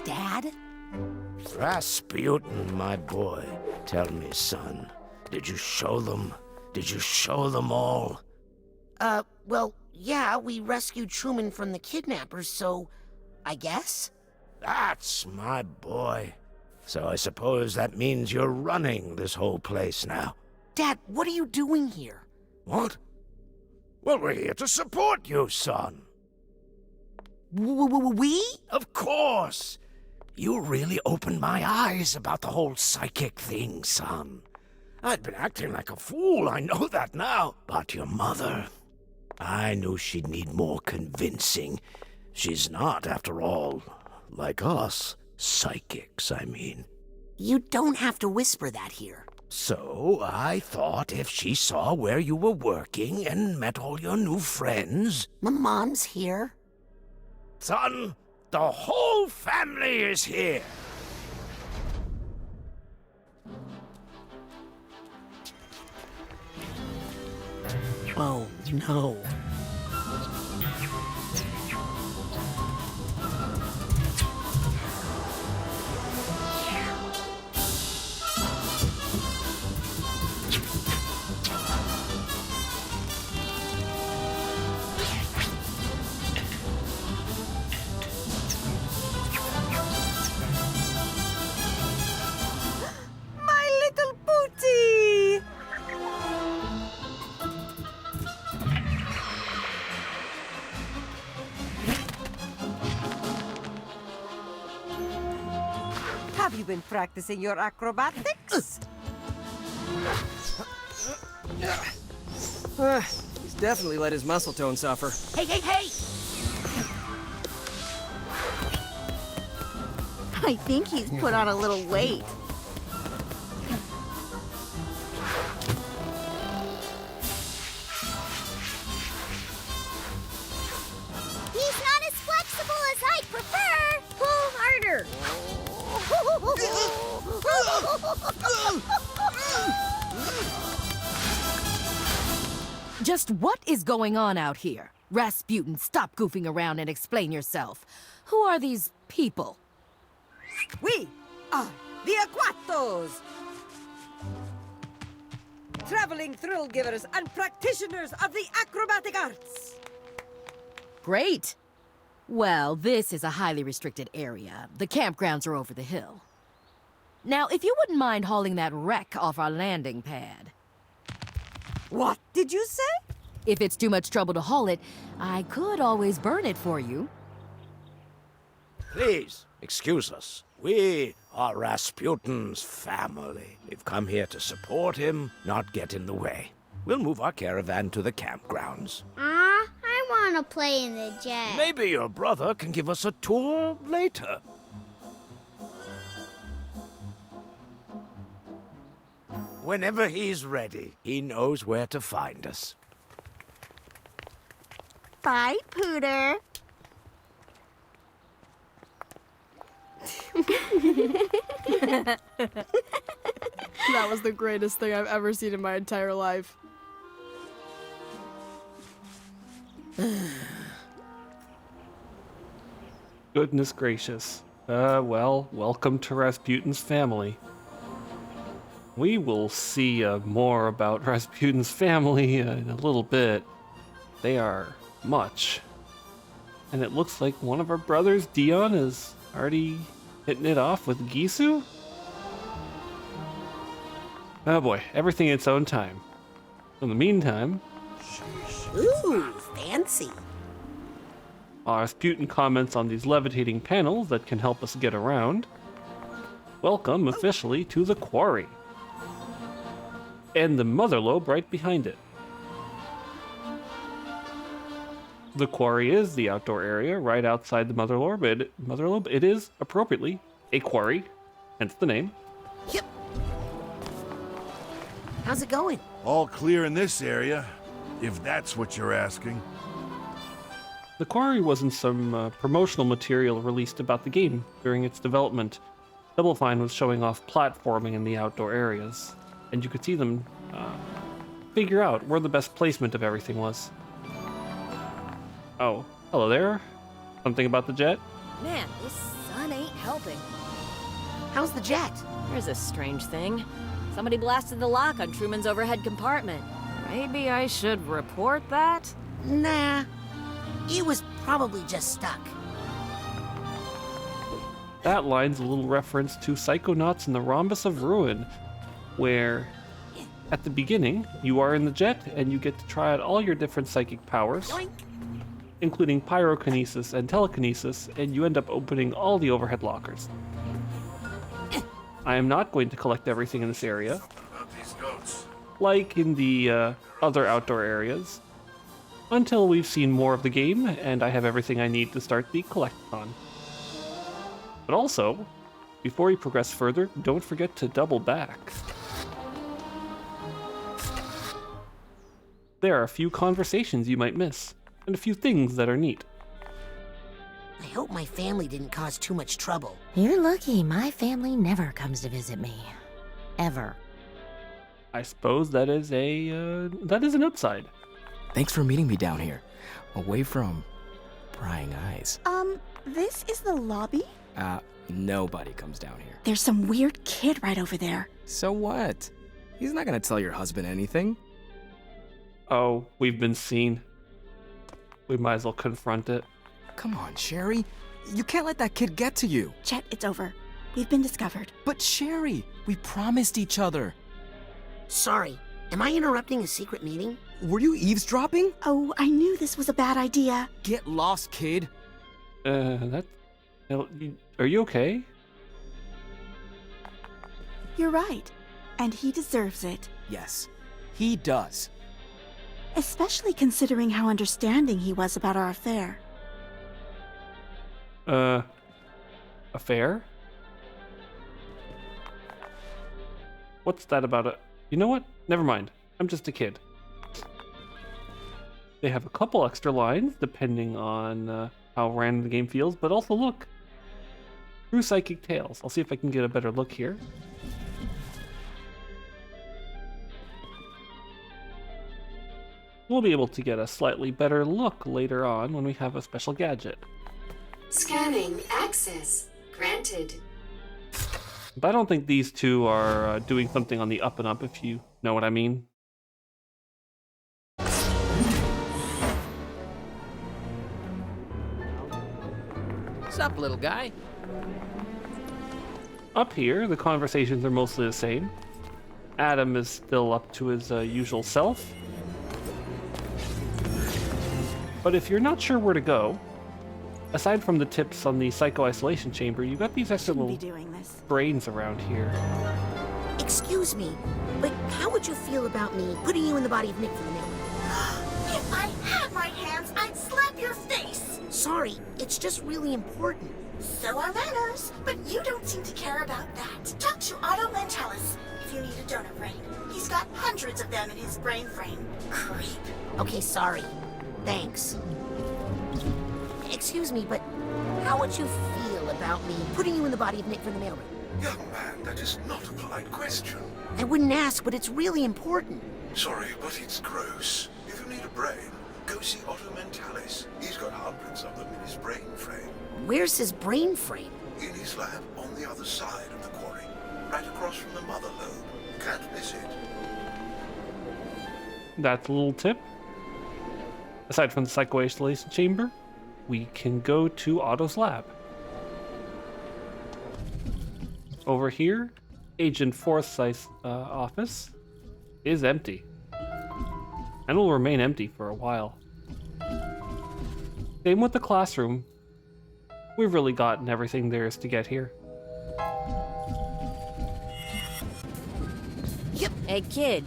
Dad? Rasputin, my boy. Tell me, son, did you show them? Did you show them all? Well, yeah, we rescued Truman from the kidnappers, so I guess? That's my boy. So I suppose that means you're running this whole place now. Dad, what are you doing here? What? Well, we're here to support you, son. We? Of course. You really opened my eyes about the whole psychic thing, son. I'd been acting like a fool, I know that now. But your mother, I knew she'd need more convincing. She's not, after all, like us. Psychics, I mean. You don't have to whisper that here. So I thought if she saw where you were working and met all your new friends... My mom's here. Son, the whole family is here. Oh, no. Have you been practicing your acrobatics? He's definitely let his muscle tone suffer. Hey! I think he's put on a little weight. He's not as flexible as I'd prefer. Pull harder. Just what is going on out here? Rasputin, stop goofing around and explain yourself. Who are these people? We are the Aquatos! Traveling thrill givers and practitioners of the acrobatic arts. Great. Well, this is a highly restricted area. The campgrounds are over the hill. Now, if you wouldn't mind hauling that wreck off our landing pad. What did you say? If it's too much trouble to haul it, I could always burn it for you. Please, excuse us. We are Rasputin's family. We've come here to support him, not get in the way. We'll move our caravan to the campgrounds. I want to play in the jet. Maybe your brother can give us a tour later. Whenever he's ready, he knows where to find us. Bye, Pooter. That was the greatest thing I've ever seen in my entire life. Goodness gracious. Well, welcome to Rasputin's family. We will see more about Rasputin's family in a little bit. They are much. And it looks like one of our brothers, Dion, is already hitting it off with Gisu? Oh boy, everything in its own time. In the meantime... Ooh, fancy. Rasputin comments on these levitating panels that can help us get around. Welcome officially to the quarry. And the mother lobe right behind it. The quarry is the outdoor area right outside the mother lobe. It is appropriately a quarry, hence the name. Yep. How's it going? All clear in this area, if that's what you're asking. The quarry was in some promotional material released about the game during its development. Double Fine was showing off platforming in the outdoor areas, and you could see them figure out where the best placement of everything was. Oh, hello there. Something about the jet? Man, this sun ain't helping. How's the jet? Here's a strange thing. Somebody blasted the lock on Truman's overhead compartment. Maybe I should report that? Nah. It was probably just stuck. That line's a little reference to Psychonauts and the Rhombus of Ruin, where at the beginning you are in the jet and you get to try out all your different psychic powers, Yoink. including pyrokinesis and telekinesis, and you end up opening all the overhead lockers. I am not going to collect everything in this area, About these goats. like in the other outdoor areas, until we've seen more of the game and I have everything I need to start the collectathon. But also, before we progress further, don't forget to double back. There are a few conversations you might miss, and a few things that are neat. I hope my family didn't cause too much trouble. You're lucky my family never comes to visit me. Ever. I suppose that is an upside. Thanks for meeting me down here, away from prying eyes. This is the lobby? Nobody comes down here. There's some weird kid right over there. So what? He's not gonna tell your husband anything. Oh, we've been seen. We might as well confront it. Come on, Sherry. You can't let that kid get to you. Chet, it's over. We've been discovered. But Sherry, we promised each other. Sorry, am I interrupting a secret meeting? Were you eavesdropping? Oh, I knew this was a bad idea. Get lost, kid. Are you okay? You're right. And he deserves it. Yes, he does. Especially considering how understanding he was about our affair. Affair? What's that about it? You know what? Never mind. I'm just a kid. They have a couple extra lines, depending on how random the game feels, but also look. True Psychic Tales. I'll see if I can get a better look here. We'll be able to get a slightly better look later on when we have a special gadget. Scanning access granted. But I don't think these two are doing something on the up and up, if you know what I mean. What's up, little guy? Up here, the conversations are mostly the same. Adam is still up to his usual self. But if you're not sure where to go, aside from the tips on the psycho-isolation chamber, you got these extra little brains around here. Excuse me, but how would you feel about me putting you in the body of Nick for the mail? If I had my hands, I'd slap your face. Sorry, it's just really important. So are manners, but you don't seem to care about that. Talk to Otto Mentalis if you need a donor brain. He's got hundreds of them in his brain frame. Creep. Okay, sorry. Thanks. Excuse me, but how would you feel about me putting you in the body of Nick for the mailroom? Young man, that is not a polite question. I wouldn't ask, but it's really important. Sorry, but it's gross. If you need a brain, go see Otto Mentalis. He's got hundreds of them in his brain frame. Where's his brain frame? In his lab on the other side of the quarry. Right across from the mother lobe. Can't miss it. That's a little tip. Aside from the psycho-isolation chamber, we can go to Otto's lab. Over here, Agent Forsyth's office is empty. And will remain empty for a while. Same with the classroom. We've really gotten everything there is to get here. Yep. Hey, kid.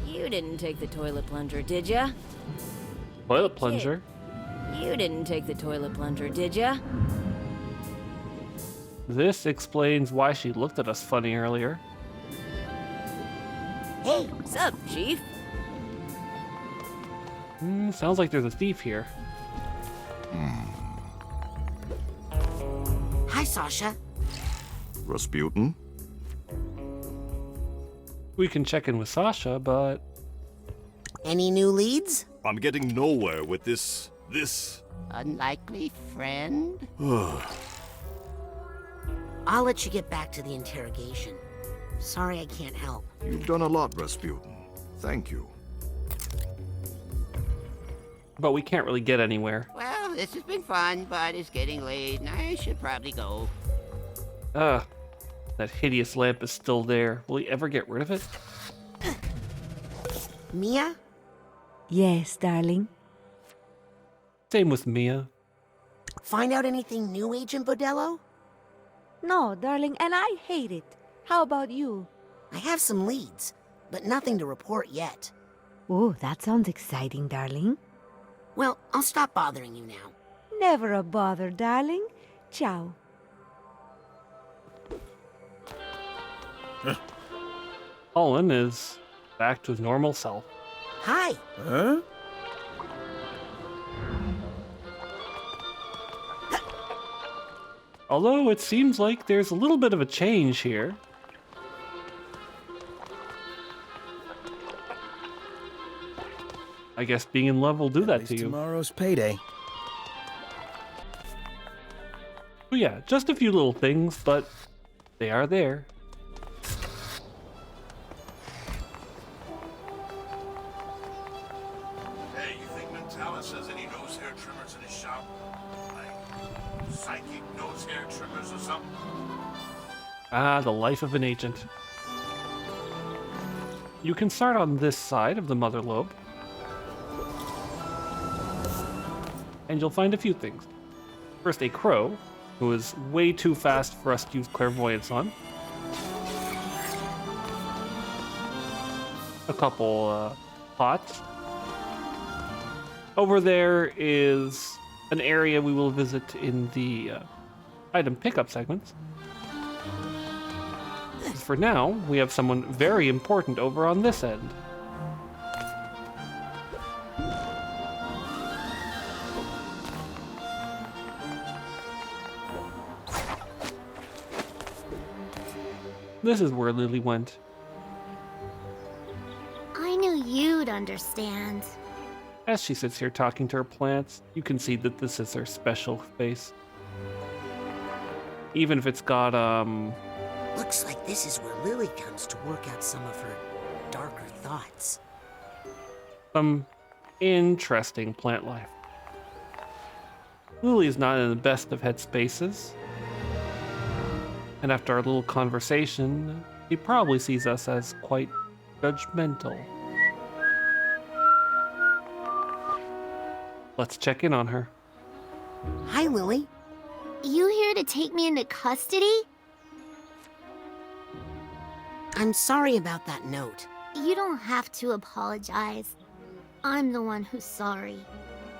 You didn't take the toilet plunger, did ya? Toilet plunger? You didn't take the toilet plunger, did ya? This explains why she looked at us funny earlier. Hey, What's up, Chief? Sounds like there's a thief here. hi, Sasha. Rasputin? We can check in with Sasha, but Any new leads? I'm getting nowhere with this This... Unlikely friend? I'll let you get back to the interrogation. Sorry I can't help. You've done a lot, Rasputin. Thank you. But we can't really get anywhere. Well, this has been fun, but it's getting late, and I should probably go. Ugh. That hideous lamp is still there. Will he ever get rid of it? Mia? Yes, darling. Same with Mia. Find out anything new, Agent Bodello? No, darling, and I hate it. How about you? I have some leads, but nothing to report yet. Oh, that sounds exciting, darling. Well, I'll stop bothering you now. Never a bother, darling. Ciao. Colin is back to his normal self. Hi. Huh? Although it seems like there's a little bit of a change here. I guess being in love will do that to you. Tomorrow's payday. Oh yeah, just a few little things, but they are there. Hey, you think Mentalis has any nose hair trimmers in his shop? Like psychic nose hair trimmers or something? Ah, the life of an agent. You can start on this side of the mother lobe. And you'll find a few things. First, a crow, who is way too fast for us to use clairvoyance on. A couple pots. Over there is an area we will visit in the item pickup segments. For now, we have someone very important over on this end. This is where Lily went. I knew you'd understand. As she sits here talking to her plants, you can see that this is her special space. Even if it's got, Looks like this is where Lily comes to work out some of her darker thoughts. some interesting plant life. Lily is not in the best of headspaces. And after our little conversation, he probably sees us as quite judgmental. Let's check in on her. Hi, Lily. You here to take me into custody? I'm sorry about that note. You don't have to apologize. I'm the one who's sorry.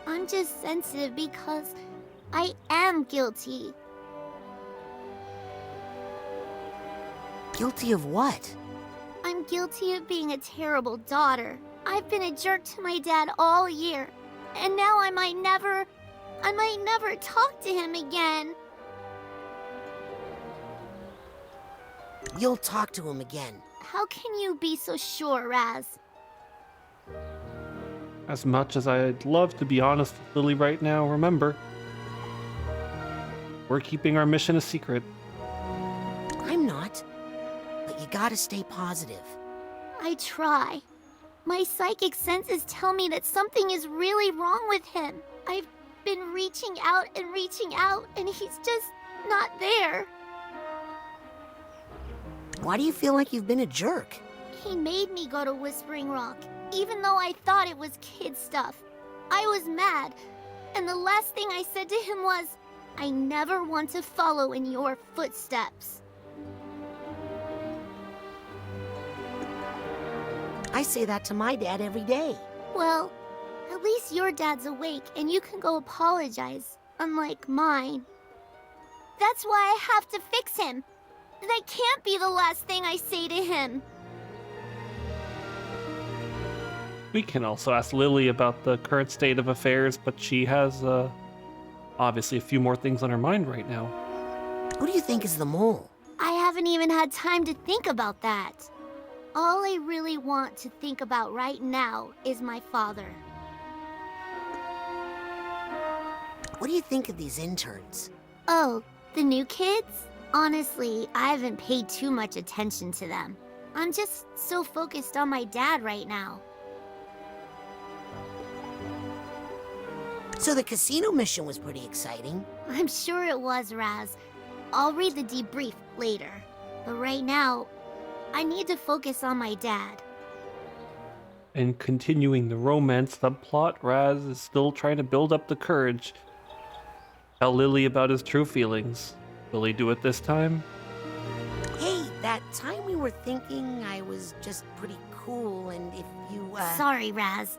I'm just sensitive because I am guilty. Guilty of what? I'm guilty of being a terrible daughter. I've been a jerk to my dad all year, and now I might never talk to him again. You'll talk to him again. How can you be so sure, Raz? As much as I'd love to be honest with Lily right now, remember, we're keeping our mission a secret. I'm not. But you gotta stay positive. I try. My psychic senses tell me that something is really wrong with him. I've been reaching out, and he's just not there. Why do you feel like you've been a jerk? He made me go to Whispering Rock, even though I thought it was kid stuff. I was mad, and the last thing I said to him was, I never want to follow in your footsteps. I say that to my dad every day. Well, at least your dad's awake and you can go apologize, unlike mine. That's why I have to fix him. That can't be the last thing I say to him. We can also ask Lily about the current state of affairs, but she has, obviously a few more things on her mind right now. Who do you think is the mole? I haven't even had time to think about that. All I really want to think about right now is my father. What do you think of these interns? Oh, the new kids? Honestly, I haven't paid too much attention to them. I'm just so focused on my dad right now. So the casino mission was pretty exciting. I'm sure it was, Raz. I'll read the debrief later. But right now, I need to focus on my dad. And continuing the romance subplot, Raz is still trying to build up the courage. Tell Lily about his true feelings. Will he do it this time? Hey, that time we were thinking I was just pretty cool, and if you, Sorry, Raz.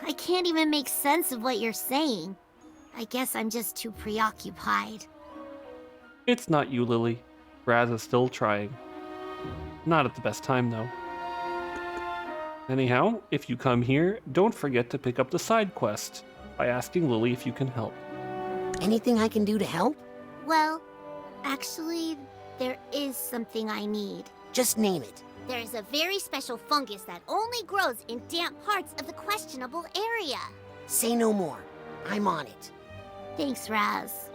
I can't even make sense of what you're saying. I guess I'm just too preoccupied. It's not you, Lily. Raz is still trying. Not at the best time, though. Anyhow, if you come here, don't forget to pick up the side quest by asking Lily if you can help. Anything I can do to help? Well, actually, there is something I need. Just name it. There's a very special fungus that only grows in damp parts of the questionable area. Say no more. I'm on it. Thanks, Raz.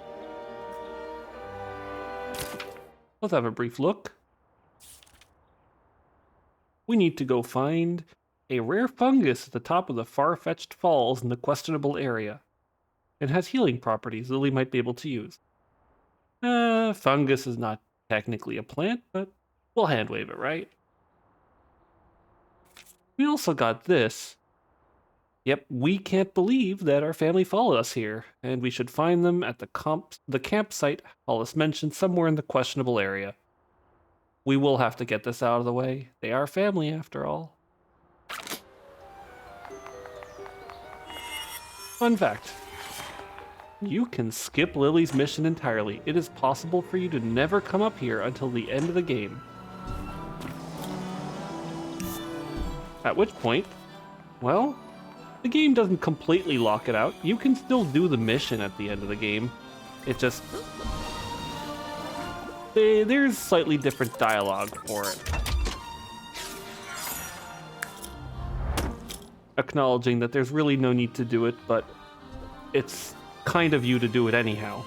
Let's have a brief look. We need to go find a rare fungus at the top of the far-fetched falls in the questionable area. It has healing properties Lily might be able to use. Fungus is not technically a plant, but we'll handwave it, right? We also got this. Yep, we can't believe that our family followed us here, and we should find them at the campsite Hollis mentioned somewhere in the questionable area. We will have to get this out of the way. They are family, after all. Fun fact. You can skip Lily's mission entirely. It is possible for you to never come up here until the end of the game. At which point, well, the game doesn't completely lock it out. You can still do the mission at the end of the game. It just... there's slightly different dialogue for it. Acknowledging that there's really no need to do it, but it's kind of you to do it anyhow.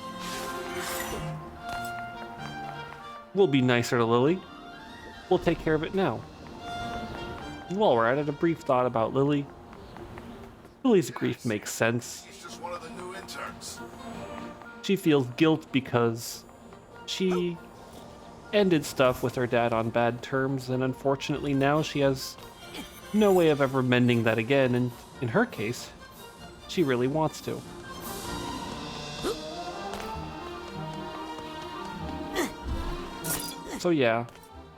We'll be nicer to Lily. We'll take care of it now. While we're at it, a brief thought about Lily. Lily's grief makes sense. He's just one of the new interns. She feels guilt because she ended stuff with her dad on bad terms, and unfortunately now she has no way of ever mending that again, and in her case, she really wants to. So yeah,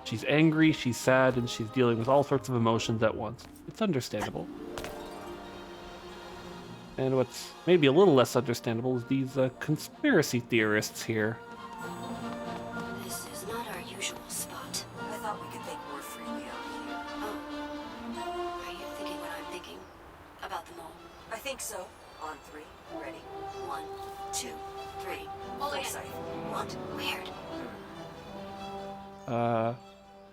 she's angry, she's sad, and she's dealing with all sorts of emotions at once. It's understandable. And what's maybe a little less understandable is these conspiracy theorists here. This is not our usual spot. I thought we could think more freely out here. Oh. Are you thinking what I'm thinking? About the mole? I think so. On three. Ready? 1, 2, 3. Holding it. What? Weird.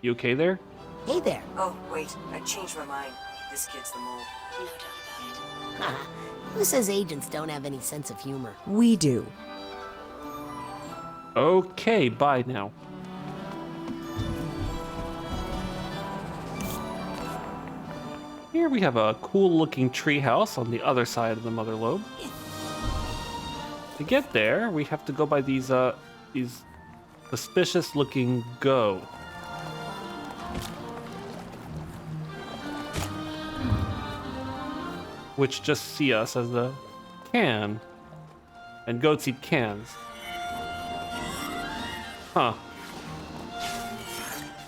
You okay there? Hey there. Oh, wait. I changed my mind. This kid's the mole. No doubt about it. Haha. Who says agents don't have any sense of humor? We do. Okay, bye now. Here we have a cool looking treehouse on the other side of the mother lobe. To get there, we have to go by these suspicious looking go. Which just see us as a can. And goats eat cans. Huh.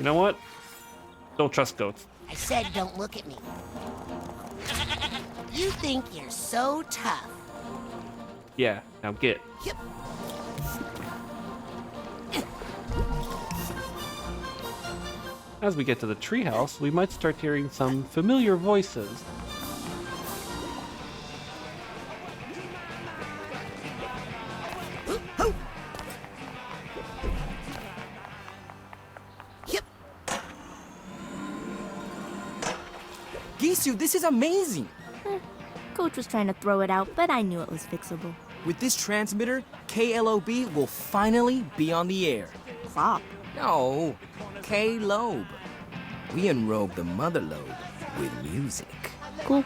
You know what? Don't trust goats. I said don't look at me. You think you're so tough. Yeah, now get. Yep. As we get to the treehouse, we might start hearing some familiar voices. Gishu, this is amazing! Coach was trying to throw it out, but I knew it was fixable. With this transmitter, KLOB will finally be on the air. Bop. No, K-Lobe. We enrobe the mother lobe with music. Cool.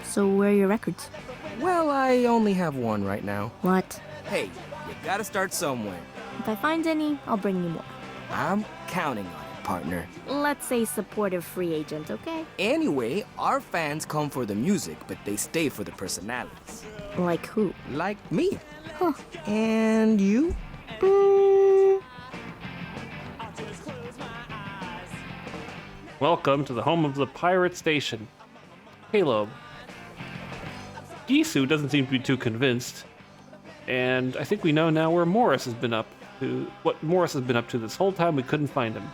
So where are your records? Well, I only have one right now. What? Hey, you gotta start somewhere. If I find any, I'll bring you more. I'm counting on it, partner. Let's say supportive free agent, okay? Anyway, our fans come for the music, but they stay for the personalities. Like who? Like me. Huh. And you? Welcome to the home of the pirate station. Caleb. Gisu doesn't seem to be too convinced. And I think we know now where Morris has been up to. What Morris has been up to this whole time. We couldn't find him.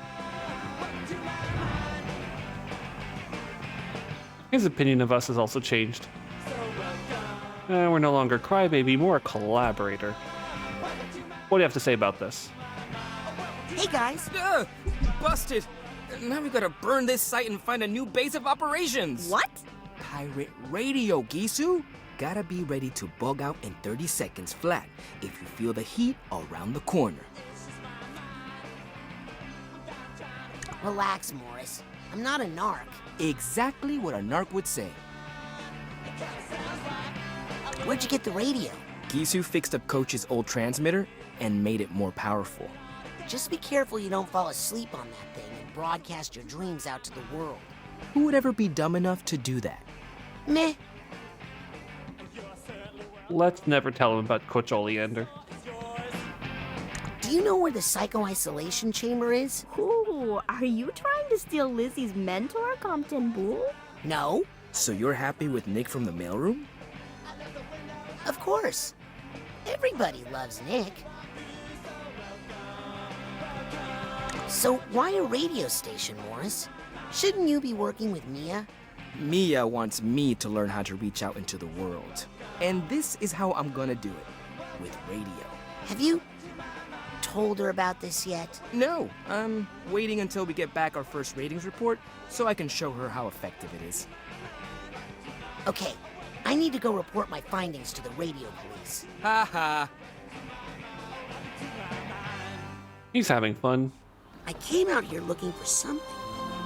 His opinion of us has also changed. We're no longer crybaby, more a collaborator. What do you have to say about this? Hey guys! Busted! Now we gotta burn this site and find a new base of operations! What? Pirate radio, Gisu! Gotta be ready to bug out in 30 seconds flat if you feel the heat around the corner. Relax, Morris. I'm not a narc. Exactly what a narc would say. Where'd you get the radio? Gisu fixed up Coach's old transmitter and made it more powerful. Just be careful you don't fall asleep on that thing and broadcast your dreams out to the world. Who would ever be dumb enough to do that? Meh. Let's never tell him about Coach Oleander. Do you know where the psycho-isolation chamber is? Ooh, are you trying to steal Lizzie's mentor, Compton Bull? No. So you're happy with Nick from the mailroom? Of course. Everybody loves Nick. So why a radio station, Morris? Shouldn't you be working with Mia? Mia wants me to learn how to reach out into the world. And this is how I'm gonna do it. With radio. Have you told her about this yet? No, I'm waiting until we get back our first ratings report so I can show her how effective it is. Okay, I need to go report my findings to the radio police. Ha ha. He's having fun. I came out here looking for something.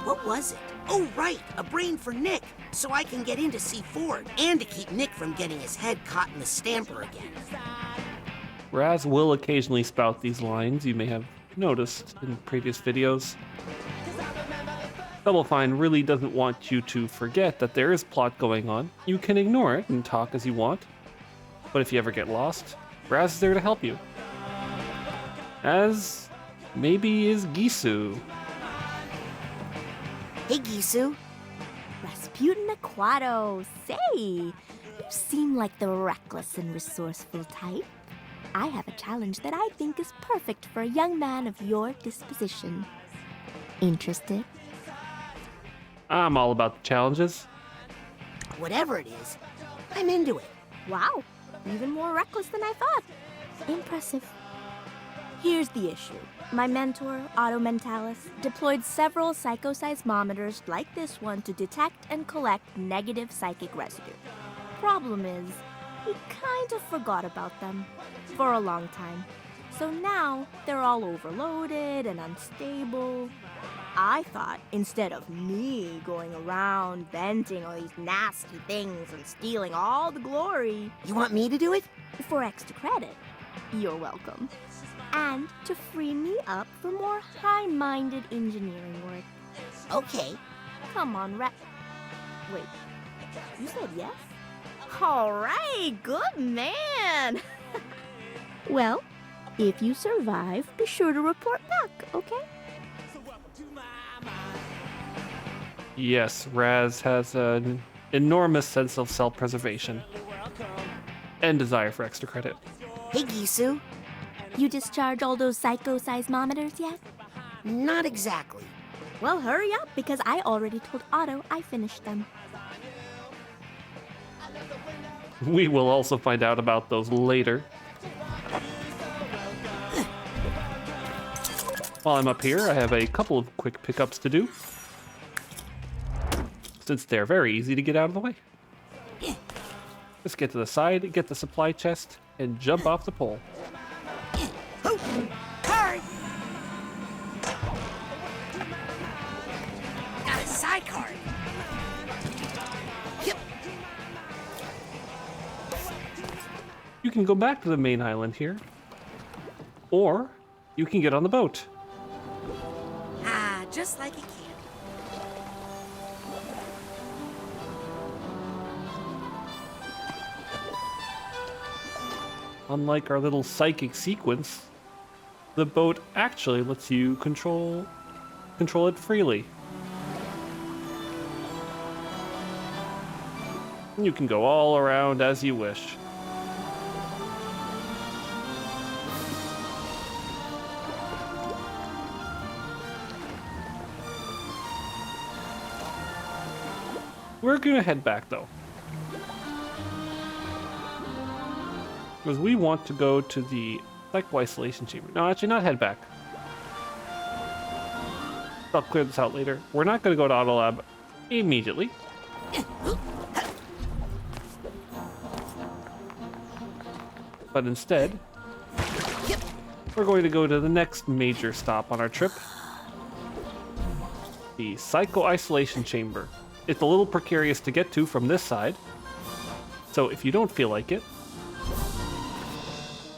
What was it? Oh, right, a brain for Nick, so I can get in to see Ford, and to keep Nick from getting his head caught in the stamper again. Raz will occasionally spout these lines, you may have noticed in previous videos. Double Fine really doesn't want you to forget that there is plot going on. You can ignore it and talk as you want, but if you ever get lost, Raz is there to help you. As maybe is Gisu. Hey, Gisu. Rasputin Aquatos. Say, you seem like the reckless and resourceful type. I have a challenge that I think is perfect for a young man of your disposition. Interested? I'm all about the challenges. Whatever it is, I'm into it. Wow, even more reckless than I thought. Impressive. Here's the issue. My mentor, Auto Mentalis, deployed several psychoseismometers like this one to detect and collect negative psychic residue. Problem is, he kind of forgot about them for a long time. So now they're all overloaded and unstable. I thought instead of me going around venting all these nasty things and stealing all the glory... You want me to do it? For extra credit. You're welcome. And to free me up for more high-minded engineering work. Okay. Come on, Wait, you said yes? All right, good man. Well, if you survive, be sure to report back, okay? Yes, Raz has an enormous sense of self-preservation and desire for extra credit. Hey, Gisu. You discharge all those psychoseismometers yet? Not exactly. Well, hurry up, because I already told Otto I finished them. We will also find out about those later. While I'm up here, I have a couple of quick pickups to do, since they're very easy to get out of the way. Let's get to the side, get the supply chest, and jump off the pole. Card! Got a side card. Yep. You can go back to the main island here, or you can get on the boat. Ah, just like a kid. Unlike our little psychic sequence, the boat actually lets you control it freely. You can go all around as you wish. We're gonna head back though, because we want to go to the psycho-isolation chamber. No, actually not head back. I'll clear this out later. We're not gonna go to Autolab immediately. But instead, we're going to go to the next major stop on our trip. The psycho-isolation chamber. It's a little precarious to get to from this side. So if you don't feel like it,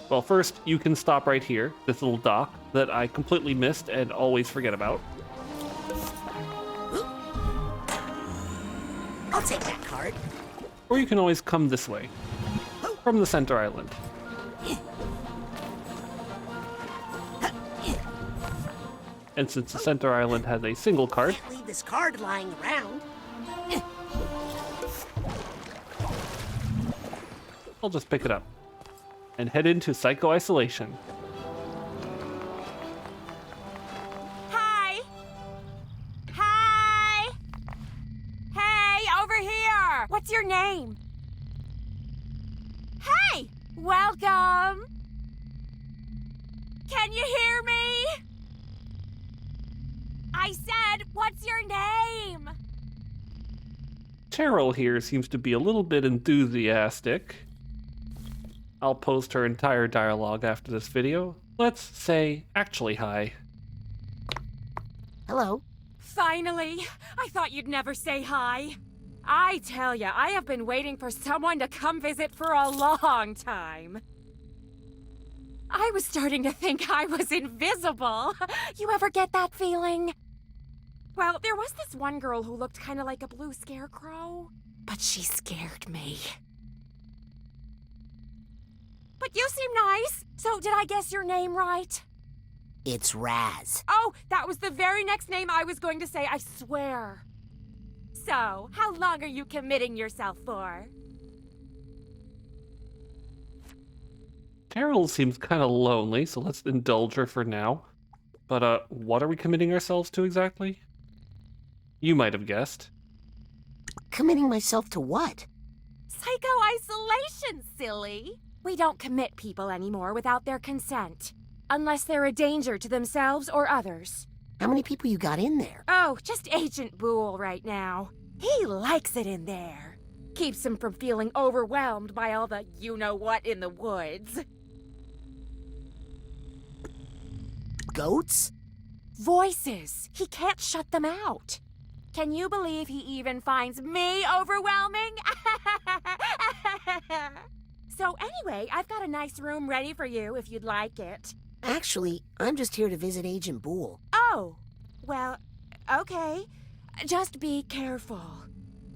well, first you can stop right here, this little dock that I completely missed and always forget about. I'll take that card. Or you can always come this way, from the center island. And since the center island has a single card, Can't leave this card lying around. I'll just pick it up and head into psycho-isolation. Hi! Hi! Hey, over here! What's your name? Hey! Welcome! Can you hear me? I said, what's your name? Cheryl here seems to be a little bit enthusiastic. I'll post her entire dialogue after this video. Let's say, actually hi. Hello. Finally! I thought you'd never say hi. I tell ya, I have been waiting for someone to come visit for a long time. I was starting to think I was invisible. You ever get that feeling? Well, there was this one girl who looked kind of like a blue scarecrow, but she scared me. But you seem nice, so did I guess your name right? It's Raz. Oh, that was the very next name I was going to say, I swear. So, how long are you committing yourself for? Cheryl seems kind of lonely, so let's indulge her for now. But, what are we committing ourselves to exactly? You might have guessed. Committing myself to what? Psycho-isolation, silly. We don't commit people anymore without their consent. Unless they're a danger to themselves or others. How many people you got in there? Oh, just Agent Boole right now. He likes it in there. Keeps him from feeling overwhelmed by all the you-know-what in the woods. Goats? Voices. He can't shut them out. Can you believe he even finds me overwhelming? So anyway, I've got a nice room ready for you if you'd like it. Actually, I'm just here to visit Agent Boole. Oh, well, okay. Just be careful.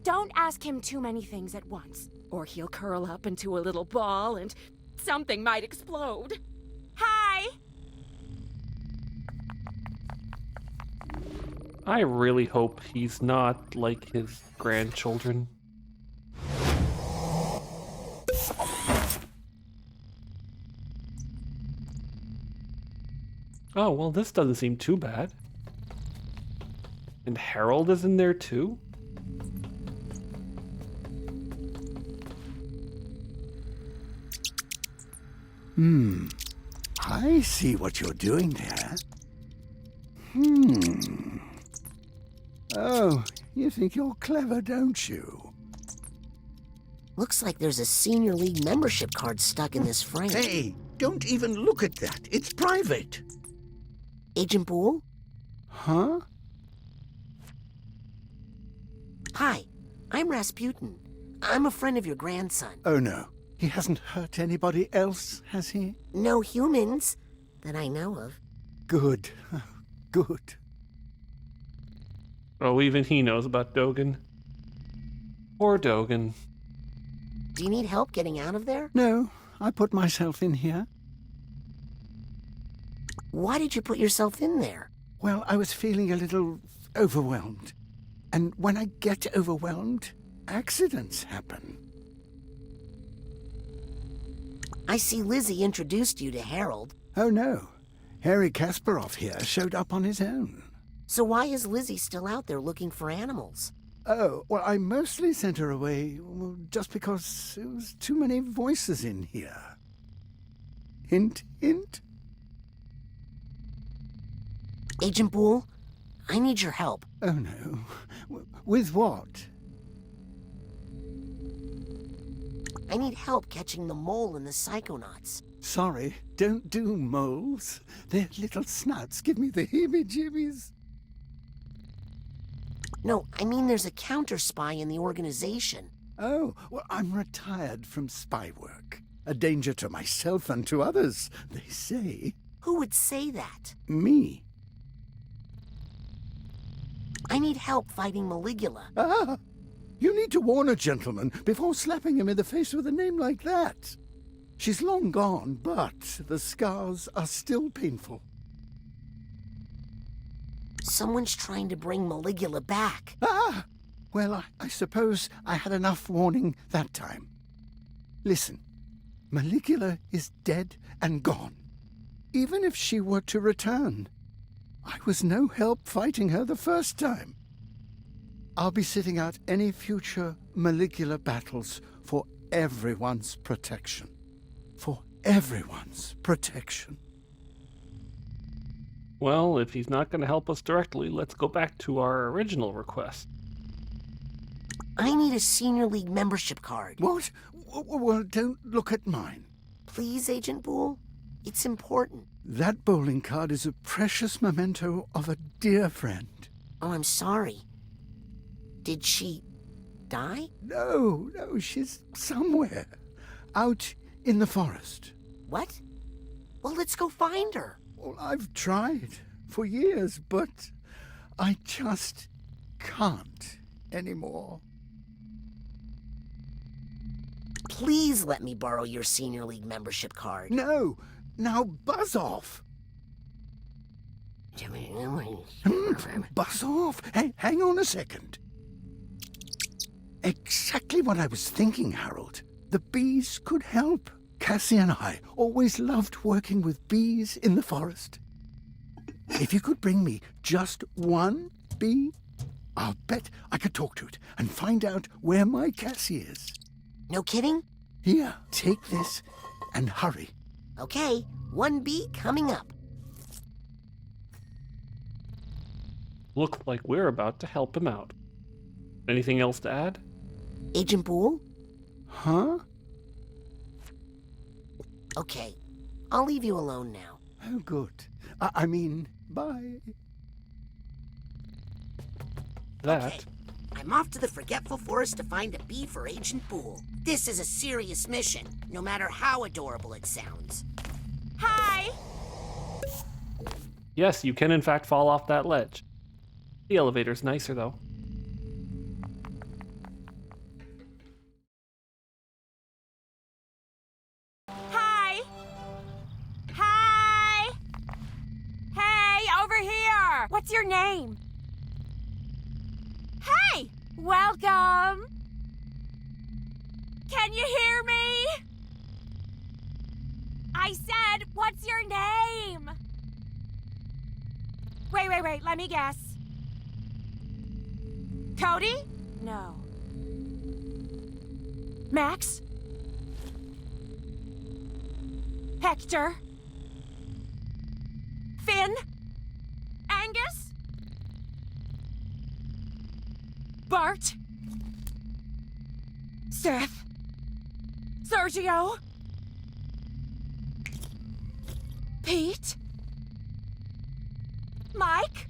Don't ask him too many things at once, or he'll curl up into a little ball and something might explode. Hi! I really hope he's not like his grandchildren. Oh, well, this doesn't seem too bad. And Harold is in there too? I see what you're doing there. Oh, you think you're clever, don't you? Looks like there's a Senior League membership card stuck in this frame. Hey, don't even look at that. It's private. Agent Boole? Huh? Hi, I'm Rasputin. I'm a friend of your grandson. Oh, no. He hasn't hurt anybody else, has he? No humans that I know of. Good. Good. Oh, even he knows about Dogen. Poor Dogen. Do you need help getting out of there? No, I put myself in here. Why did you put yourself in there? Well, I was feeling a little overwhelmed. And when I get overwhelmed, accidents happen. I see Lizzie introduced you to Harold. Oh, no. Harry Kasparov here showed up on his own. So why is Lizzie still out there looking for animals? Oh, well, I mostly sent her away just because there was too many voices in here. Hint, hint. Agent Boole, I need your help. Oh, no. With what? I need help catching the mole in the Psychonauts. Sorry, don't do moles. Their little snouts give me the heebie-jeebies. No, I mean there's a counter spy in the organization. Oh, well, I'm retired from spy work. A danger to myself and to others, they say. Who would say that? Me. I need help fighting Maligula. Ah! You need to warn a gentleman before slapping him in the face with a name like that. She's long gone, but the scars are still painful. Someone's trying to bring Maligula back. Ah! Well, I suppose I had enough warning that time. Listen, Maligula is dead and gone. Even if she were to return, I was no help fighting her the first time. I'll be sitting out any future Maligula battles for everyone's protection. For everyone's protection. Well, if he's not going to help us directly, let's go back to our original request. I need a Senior League membership card. What? Well, don't look at mine. Please, Agent Boole. It's important. That bowling card is a precious memento of a dear friend. Oh, I'm sorry. Did she die? No, she's somewhere. Out in the forest. What? Well, let's go find her. Well, I've tried for years, but I just can't anymore. Please let me borrow your Senior League membership card. No! Now buzz off! Buzz off! Hey, hang on a second. Exactly what I was thinking, Harold. The bees could help. Cassie and I always loved working with bees in the forest. If you could bring me just one bee, I'll bet I could talk to it and find out where my Cassie is. No kidding? Here, take this and hurry. Okay, one bee coming up. Looks like we're about to help him out. Anything else to add? Agent Boole? Huh? Okay, I'll leave you alone now. Oh, good. I mean, bye. That. Okay. I'm off to the Forgetful Forest to find a bee for Agent Boole. This is a serious mission, no matter how adorable it sounds. Hi! Yes, you can in fact fall off that ledge. The elevator's nicer, though. Hi! Hi! Hey, over here! What's your name? Hey! Welcome! Can you hear me? I said, what's your name? Wait, let me guess. Cody? No. Max? Hector? Finn? Angus? Bart? Seth? Sergio. Pete. Mike.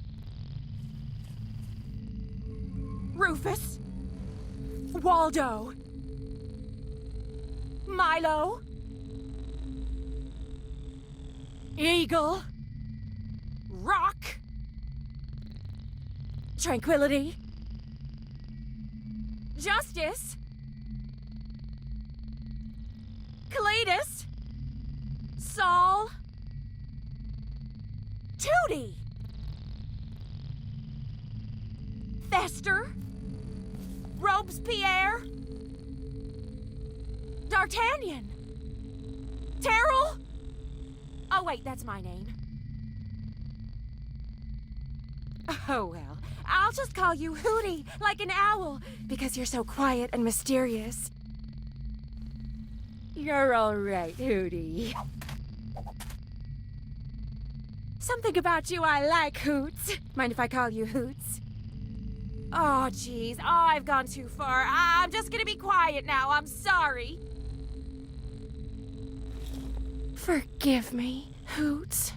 Rufus. Waldo. Milo. Eagle. Rock. Tranquility. Justice. Cletus. Saul. Tootie. Fester. Robespierre. D'Artagnan. Terrell. Oh, wait, that's my name. Oh, well, I'll just call you Hootie, like an owl, because you're so quiet and mysterious. You're all right, Hootie. Something about you I like, Hoots. Mind if I call you Hoots? Oh, jeez, I've gone too far. I'm just gonna be quiet now. I'm sorry. Forgive me, Hoots.